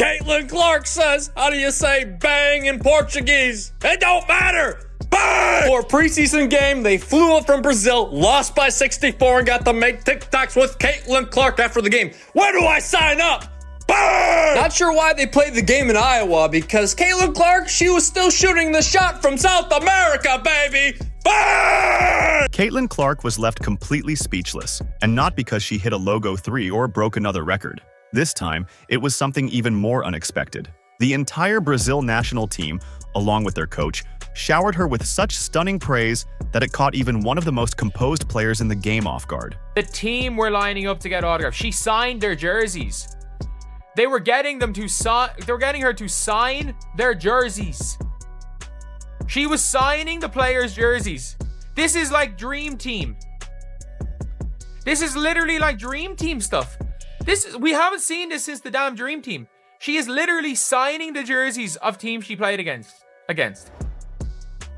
Caitlyn Clark says, how do you say bang in Portuguese? It don't matter. Bang! For a preseason game, they flew up from Brazil, lost by 64, and got to make TikToks with Caitlyn Clark after the game. Where do I sign up? Bang! Not sure why they played the game in Iowa, because Caitlyn Clark, she was still shooting the shot from South America, baby. Bang! Caitlyn Clark was left completely speechless, and not because she hit a logo 3 or broke another record. This time, it was something even more unexpected. The entire Brazil national team, along with their coach, showered her with such stunning praise that it caught even one of the most composed players in the game off guard. The team were lining up to get autographs. She signed their jerseys. They were getting her to sign their jerseys. She was signing the players' jerseys. This is like Dream Team. This is literally like Dream Team stuff. We haven't seen this since the damn Dream Team. She is literally signing the jerseys of teams she played against.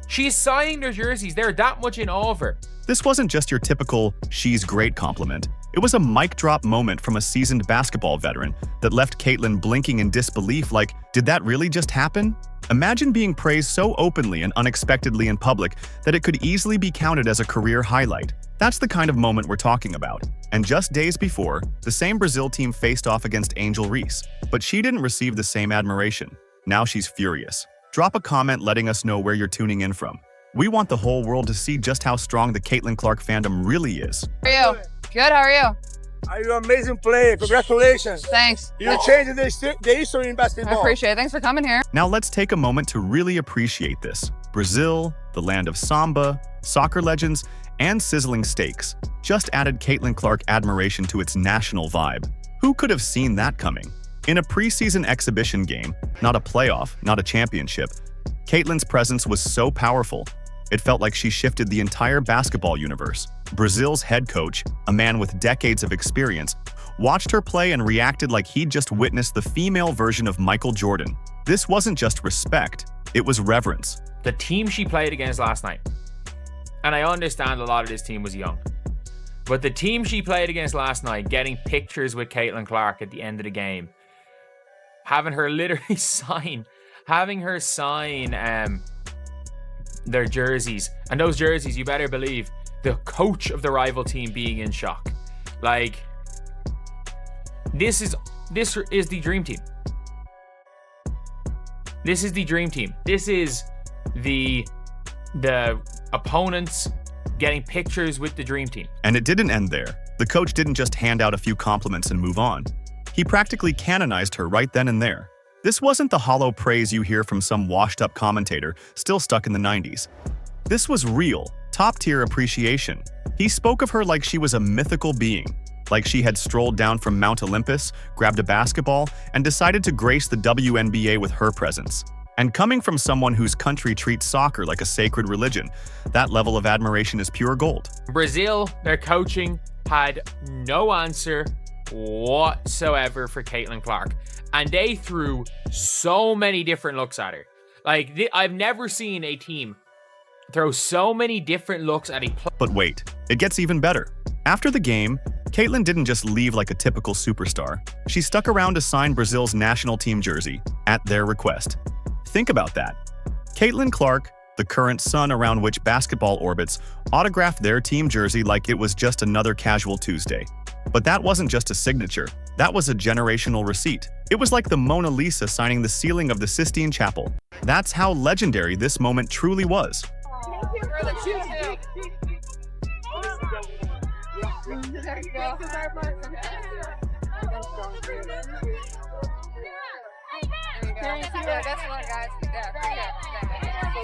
She is signing their jerseys. They're that much in awe of her. This wasn't just your typical "she's great" compliment. It was a mic drop moment from a seasoned basketball veteran that left Caitlyn blinking in disbelief like, did that really just happen? Imagine being praised so openly and unexpectedly in public that it could easily be counted as a career highlight. That's the kind of moment we're talking about. And just days before, the same Brazil team faced off against Angel Reese, but she didn't receive the same admiration. Now she's furious. Drop a comment letting us know where you're tuning in from. We want the whole world to see just how strong the Caitlyn Clark fandom really is. How are you? Good, how are you? Are you an amazing player? Congratulations. Thanks. You're changing the history in basketball. I appreciate it. Thanks for coming here. Now let's take a moment to really appreciate this. Brazil, the land of samba, soccer legends, and sizzling steaks, just added Caitlyn Clark admiration to its national vibe. Who could have seen that coming? In a preseason exhibition game, not a playoff, not a championship, Caitlyn's presence was so powerful, it felt like she shifted the entire basketball universe. Brazil's head coach, a man with decades of experience, watched her play and reacted like he'd just witnessed the female version of Michael Jordan. This wasn't just respect, it was reverence. The team she played against last night, and I understand a lot of this team was young, but the team she played against last night, getting pictures with Caitlyn Clark at the end of the game, having her literally sign their jerseys, and those jerseys, you better believe the coach of the rival team being in shock. Like, this is the dream team. This is the dream team. This is the opponents getting pictures with the dream team. And it didn't end there. The coach didn't just hand out a few compliments and move on. He practically canonized her right then and there. This wasn't the hollow praise you hear from some washed-up commentator still stuck in the 90s. This was real, top-tier appreciation. He spoke of her like she was a mythical being, like she had strolled down from Mount Olympus, grabbed a basketball, and decided to grace the WNBA with her presence. And coming from someone whose country treats soccer like a sacred religion, that level of admiration is pure gold. Brazil, their coaching, had no answer whatsoever for Caitlyn Clark. And they threw so many different looks at her. Like, I've never seen a team throw so many different looks at a player. But wait, it gets even better. After the game, Caitlyn didn't just leave like a typical superstar. She stuck around to sign Brazil's national team jersey, at their request. Think about that. Caitlyn Clark, the current sun around which basketball orbits, autographed their team jersey like it was just another casual Tuesday. But that wasn't just a signature. That was a generational receipt. It was like the Mona Lisa signing the ceiling of the Sistine Chapel. That's how legendary this moment truly was.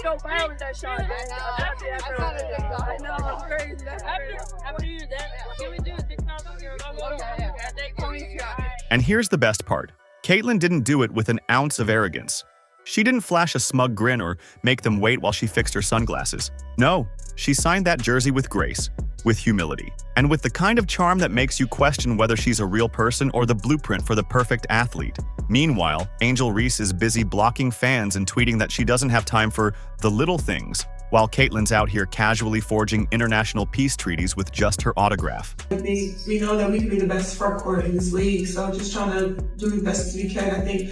Don't foul that shot. I know, it's crazy. After you do that, can we do a TikTok? And here's the best part. Caitlyn didn't do it with an ounce of arrogance. She didn't flash a smug grin or make them wait while she fixed her sunglasses. No, she signed that jersey with grace, with humility, and with the kind of charm that makes you question whether she's a real person or the blueprint for the perfect athlete. Meanwhile, Angel Reese is busy blocking fans and tweeting that she doesn't have time for the little things. while Caitlyn's out here casually forging international peace treaties with just her autograph. I think we know that we can be the best front court in this league, so just trying to do the best as we can. I think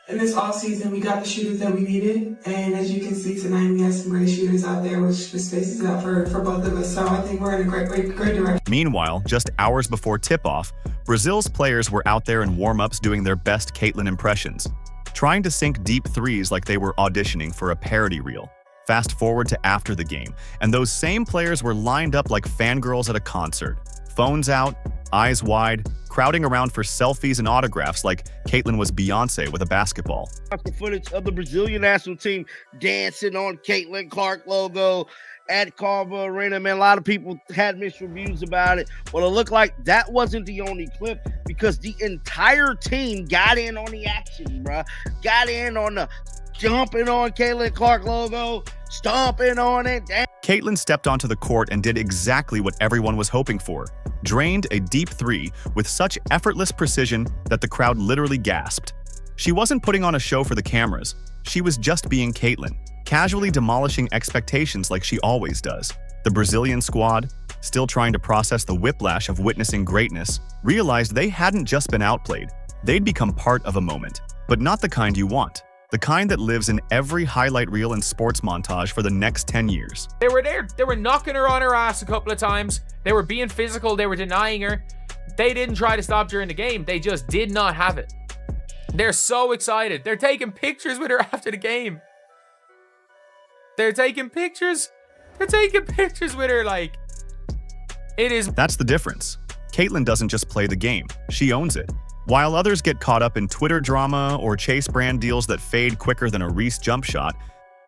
in this offseason, we got the shooters that we needed, and as you can see tonight, we have some great shooters out there, which spaces out for both of us, so I think we're in a great direction. Meanwhile, just hours before tip-off, Brazil's players were out there in warm-ups doing their best Caitlyn impressions, trying to sink deep threes like they were auditioning for a parody reel. Fast forward to after the game, and those same players were lined up like fangirls at a concert. Phones out, eyes wide, crowding around for selfies and autographs like Caitlyn was Beyonce with a basketball. The footage of the Brazilian national team dancing on Caitlyn Clark logo at Carver Arena. Man, a lot of people had mixed reviews about it. Well, it looked like that wasn't the only clip because the entire team got in on the action, bruh. Got in on the jumping on Caitlyn Clark logo, stomping on it. Caitlyn stepped onto the court and did exactly what everyone was hoping for. Drained a deep three with such effortless precision that the crowd literally gasped. She wasn't putting on a show for the cameras. She was just being Caitlyn, casually demolishing expectations like she always does. The Brazilian squad, still trying to process the whiplash of witnessing greatness, realized they hadn't just been outplayed. They'd become part of a moment, but not the kind you want. The kind that lives in every highlight reel and sports montage for the next 10 years. They were there. They were knocking her on her ass a couple of times. They were being physical. They were denying her. They didn't try to stop during the game. They just did not have it. They're so excited. They're taking pictures with her after the game. They're taking pictures. They're taking pictures with her like... It is... That's the difference. Caitlyn doesn't just play the game. She owns it. While others get caught up in Twitter drama or chase brand deals that fade quicker than a Reese jump shot,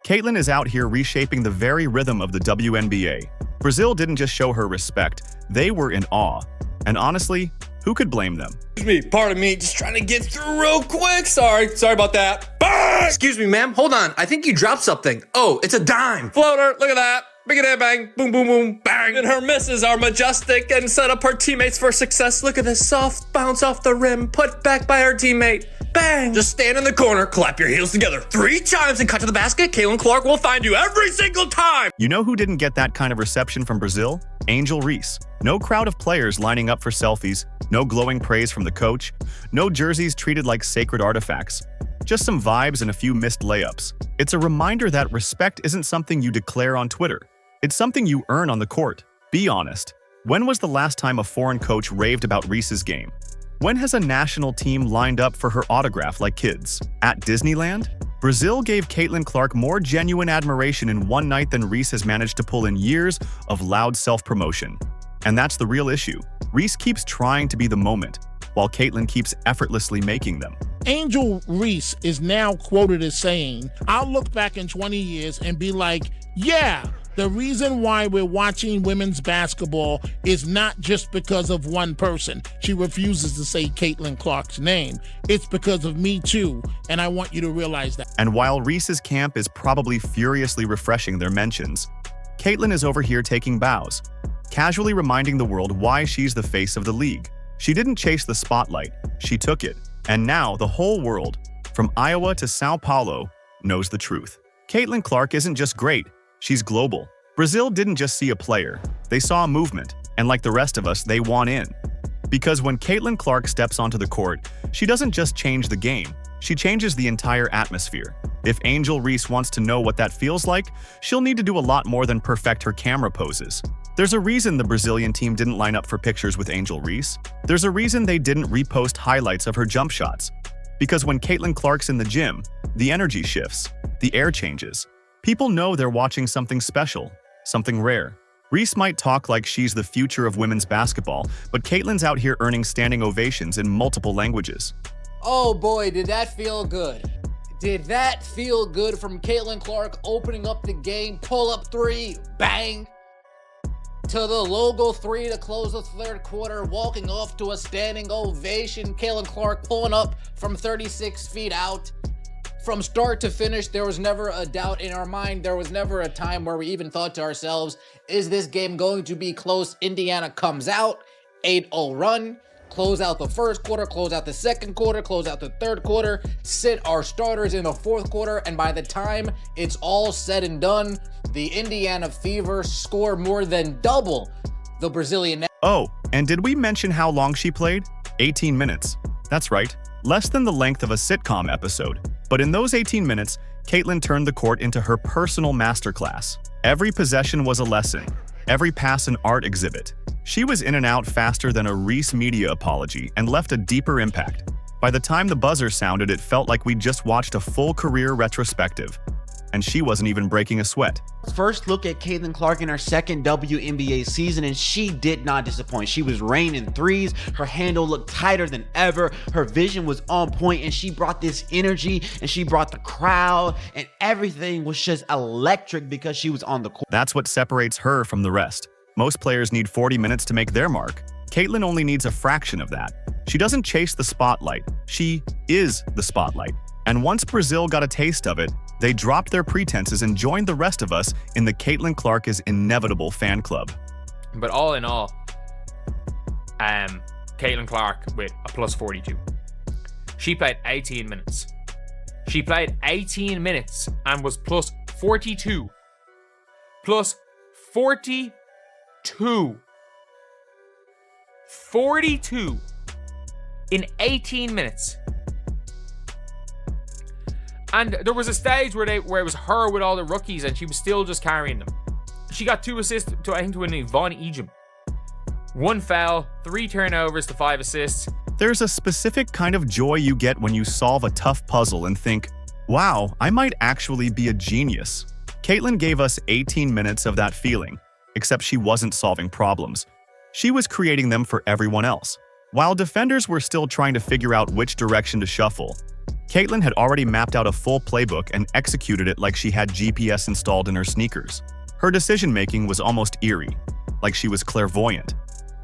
Caitlyn is out here reshaping the very rhythm of the WNBA. Brazil didn't just show her respect, they were in awe. And honestly, who could blame them? Excuse me, pardon me, just trying to get through real quick. Sorry about that. Bang! Excuse me, ma'am, hold on. I think you dropped something. Oh, it's a dime. Floater, look at that. Big it, bang, boom, boom, boom, bang. And her misses are majestic and set up her teammates for success. Look at this soft bounce off the rim, put back by her teammate. Bang! Just stand in the corner, clap your heels together 3 times and cut to the basket. Caitlyn Clark will find you every single time. You know who didn't get that kind of reception from Brazil? Angel Reese. No crowd of players lining up for selfies, no glowing praise from the coach, no jerseys treated like sacred artifacts. Just some vibes and a few missed layups. It's a reminder that respect isn't something you declare on Twitter. It's something you earn on the court. Be honest. When was the last time a foreign coach raved about Reese's game? When has a national team lined up for her autograph like kids? At Disneyland? Brazil gave Caitlyn Clark more genuine admiration in one night than Reese has managed to pull in years of loud self-promotion. And that's the real issue. Reese keeps trying to be the moment, while Caitlyn keeps effortlessly making them. Angel Reese is now quoted as saying, "I'll look back in 20 years and be like, yeah, the reason why we're watching women's basketball is not just because of one person." She refuses to say Caitlyn Clark's name. It's because of me too, and I want you to realize that. And while Reese's camp is probably furiously refreshing their mentions, Caitlyn is over here taking bows, casually reminding the world why she's the face of the league. She didn't chase the spotlight, she took it. And now the whole world, from Iowa to Sao Paulo, knows the truth. Caitlyn Clark isn't just great, she's global. Brazil didn't just see a player, they saw a movement, and like the rest of us, they want in. Because when Caitlyn Clark steps onto the court, she doesn't just change the game, she changes the entire atmosphere. If Angel Reese wants to know what that feels like, she'll need to do a lot more than perfect her camera poses. There's a reason the Brazilian team didn't line up for pictures with Angel Reese. There's a reason they didn't repost highlights of her jump shots. Because when Caitlyn Clark's in the gym, the energy shifts, the air changes. People know they're watching something special, something rare. Reese might talk like she's the future of women's basketball, but Caitlyn's out here earning standing ovations in multiple languages. Oh boy, did that feel good. Did that feel good from Caitlyn Clark opening up the game, pull-up 3, bang, to the logo 3 to close the third quarter, walking off to a standing ovation. Caitlyn Clark pulling up from 36 feet out. From start to finish, there was never a doubt in our mind. There was never a time where we even thought to ourselves, is this game going to be close? Indiana comes out, 8-0 run. Close out the first quarter, close out the second quarter, close out the third quarter, sit our starters in the fourth quarter, and by the time it's all said and done, the Indiana Fever score more than double the Brazilian. Oh, and did we mention how long she played? 18 minutes. That's right, less than the length of a sitcom episode. But in those 18 minutes, Caitlyn turned the court into her personal masterclass. Every possession was a lesson, every pass an art exhibit. She was in and out faster than a Reese media apology and left a deeper impact. By the time the buzzer sounded, it felt like we'd just watched a full career retrospective. And she wasn't even breaking a sweat. First look at Caitlyn Clark in her second WNBA season, and she did not disappoint. She was raining threes, her handle looked tighter than ever, her vision was on point, and she brought this energy, and she brought the crowd, and everything was just electric because she was on the court. That's what separates her from the rest. Most players need 40 minutes to make their mark. Caitlyn only needs a fraction of that. She doesn't chase the spotlight, she is the spotlight. And once Brazil got a taste of it, they dropped their pretenses and joined the rest of us in the Caitlyn Clark is inevitable fan club. But all in all, Caitlyn Clark with a plus 42. She played 18 minutes. She played 18 minutes and was plus 42. Plus 42. 42 in 18 minutes. And there was a stage where it was her with all the rookies and she was still just carrying them. She got 2 assists to, I think, to an Yvonne Ejim. 1 foul, 3 turnovers to 5 assists. There's a specific kind of joy you get when you solve a tough puzzle and think, wow, I might actually be a genius. Caitlyn gave us 18 minutes of that feeling, except she wasn't solving problems. She was creating them for everyone else. While defenders were still trying to figure out which direction to shuffle, Caitlyn had already mapped out a full playbook and executed it like she had GPS installed in her sneakers. Her decision-making was almost eerie, like she was clairvoyant,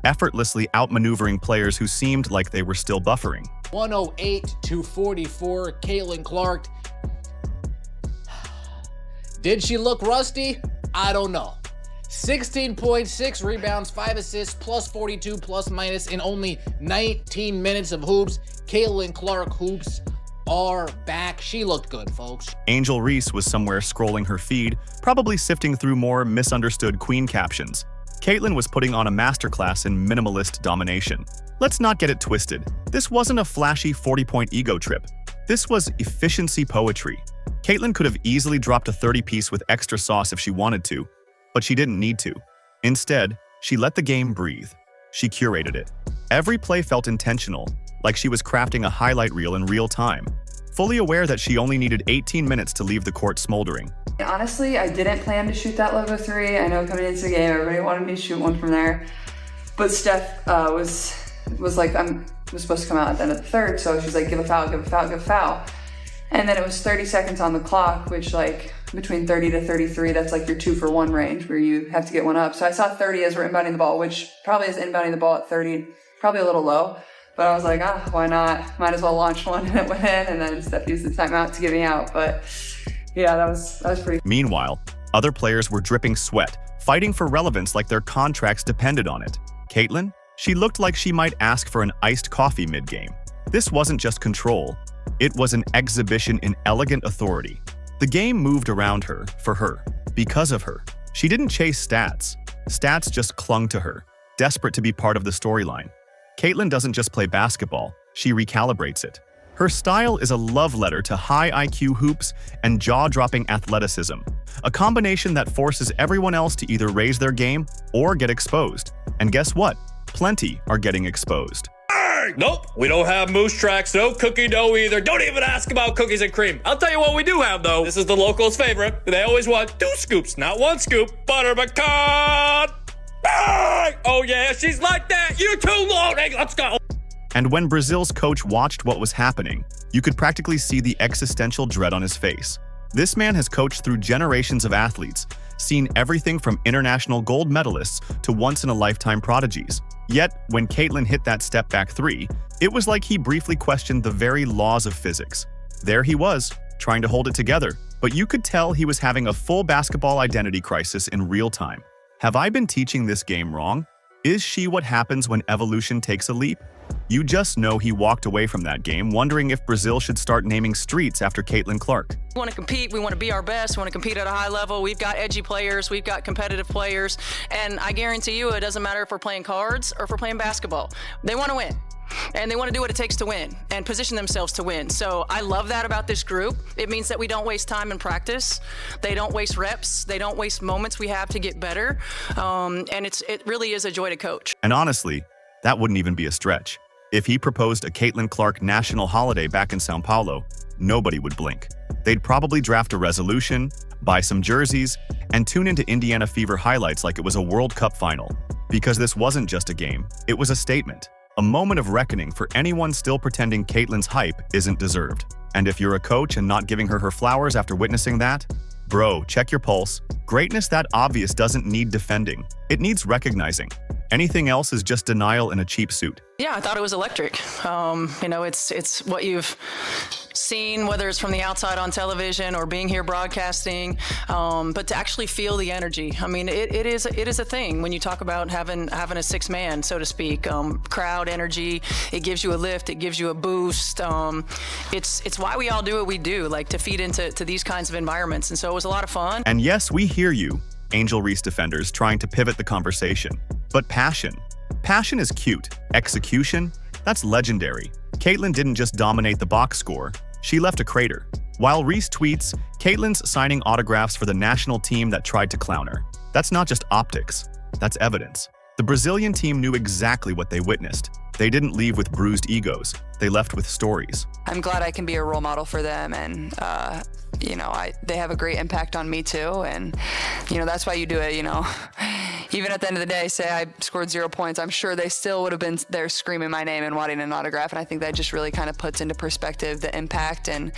effortlessly outmaneuvering players who seemed like they were still buffering. 108-44, Caitlyn Clark. Did she look rusty? I don't know. 16.6 rebounds, 5 assists, plus 42 plus minus in only 19 minutes of hoops. Caitlyn Clark hoops are back. She looked good, folks. Angel Reese was somewhere scrolling her feed, probably sifting through more misunderstood queen captions. Caitlyn was putting on a masterclass in minimalist domination. Let's not get it twisted. This wasn't a flashy 40-point ego trip. This was efficiency poetry. Caitlyn could have easily dropped a 30-piece with extra sauce if she wanted to, but she didn't need to. Instead, she let the game breathe. She curated it. Every play felt intentional, like she was crafting a highlight reel in real time, fully aware that she only needed 18 minutes to leave the court smoldering. Honestly, I didn't plan to shoot that logo 3. I know coming into the game, everybody wanted me to shoot one from there. But Steph was like, was supposed to come out at the end of the third, so she's like, give a foul, give a foul, give a foul. And then it was 30 seconds on the clock, which like between 30 to 33, that's like your 2-for-1 range where you have to get one up. So I saw 30 as we're inbounding the ball, which probably is inbounding the ball at 30, probably a little low. But I was like, why not? Might as well launch one, and it went in, and then Steph used the timeout to get me out. But yeah, that was pretty. Meanwhile, other players were dripping sweat, fighting for relevance like their contracts depended on it. Caitlyn? She looked like she might ask for an iced coffee mid-game. This wasn't just control. It was an exhibition in elegant authority. The game moved around her, for her, because of her. She didn't chase stats. Stats just clung to her, desperate to be part of the storyline. Caitlyn doesn't just play basketball, she recalibrates it. Her style is a love letter to high IQ hoops and jaw-dropping athleticism, a combination that forces everyone else to either raise their game or get exposed. And guess what? Plenty are getting exposed. Nope, we don't have moose tracks, no cookie dough either. Don't even ask about cookies and cream. I'll tell you what we do have though. This is the locals' favorite. They always want 2 scoops, not 1 scoop. Butter pecan. Bang! Oh yeah, she's like that. You're too long. Hey, let's go. And when Brazil's coach watched what was happening, you could practically see the existential dread on his face. This man has coached through generations of athletes, seen everything from international gold medalists to once-in-a-lifetime prodigies. Yet, when Caitlyn hit that step-back 3, it was like he briefly questioned the very laws of physics. There he was, trying to hold it together, but you could tell he was having a full basketball identity crisis in real time. Have I been teaching this game wrong? Is she what happens when evolution takes a leap? You just know he walked away from that game wondering if Brazil should start naming streets after Caitlyn Clark. We want to compete. We want to be our best. We want to compete at a high level. We've got edgy players. We've got competitive players. And I guarantee you, it doesn't matter if we're playing cards or if we're playing basketball. They want to win. And they want to do what it takes to win and position themselves to win. So I love that about this group. It means that we don't waste time in practice. They don't waste reps. They don't waste moments we have to get better. And it really is a joy to coach. And honestly, that wouldn't even be a stretch. If he proposed a Caitlyn Clark national holiday back in Sao Paulo, nobody would blink. They'd probably draft a resolution, buy some jerseys, and tune into Indiana Fever highlights like it was a World Cup final. Because this wasn't just a game, it was a statement. A moment of reckoning for anyone still pretending Caitlyn's hype isn't deserved. And if you're a coach and not giving her flowers after witnessing that, bro, check your pulse. Greatness that obvious doesn't need defending. It needs recognizing. Anything else is just denial in a cheap suit. Yeah, I thought it was electric. It's what you've seen, whether it's from the outside on television or being here broadcasting, but to actually feel the energy. I mean, it is a thing when you talk about having a six man, so to speak, crowd energy. It gives you a lift. It gives you a boost. It's why we all do what we do, like to feed into these kinds of environments. And so it was a lot of fun. And yes, we hear you, Angel Reese defenders trying to pivot the conversation. But passion is cute. Execution? That's legendary. Caitlyn didn't just dominate the box score, she left a crater. While Reese tweets, Caitlyn's signing autographs for the national team that tried to clown her. That's not just optics, that's evidence. The Brazilian team knew exactly what they witnessed. They didn't leave with bruised egos, they left with stories. I'm glad I can be a role model for them, and they have a great impact on me too, and that's why you do it. Even at the end of the day, say I scored 0 points, I'm sure they still would have been there screaming my name and wanting an autograph, and I think that just really kind of puts into perspective the impact, and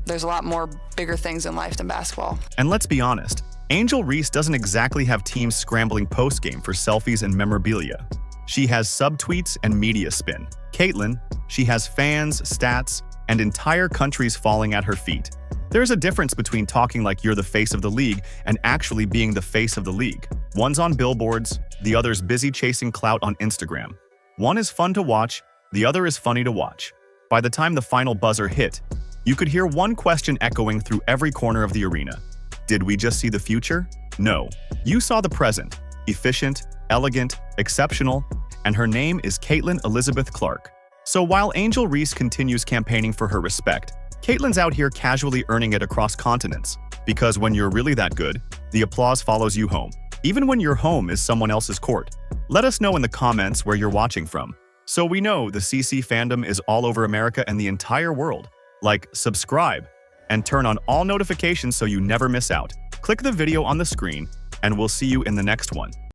there's a lot more bigger things in life than basketball. And let's be honest, Angel Reese doesn't exactly have teams scrambling post-game for selfies and memorabilia. She has subtweets and media spin. Caitlyn, she has fans, stats, and entire countries falling at her feet. There's a difference between talking like you're the face of the league and actually being the face of the league. One's on billboards, the other's busy chasing clout on Instagram. One is fun to watch, the other is funny to watch. By the time the final buzzer hit, you could hear one question echoing through every corner of the arena. Did we just see the future? No. You saw the present. Efficient, elegant, exceptional, and her name is Caitlyn Elizabeth Clark. So while Angel Reese continues campaigning for her respect, Caitlyn's out here casually earning it across continents. Because when you're really that good, the applause follows you home. Even when your home is someone else's court. Let us know in the comments where you're watching from. So we know the CC fandom is all over America and the entire world. Like, subscribe, and turn on all notifications so you never miss out. Click the video on the screen, and we'll see you in the next one.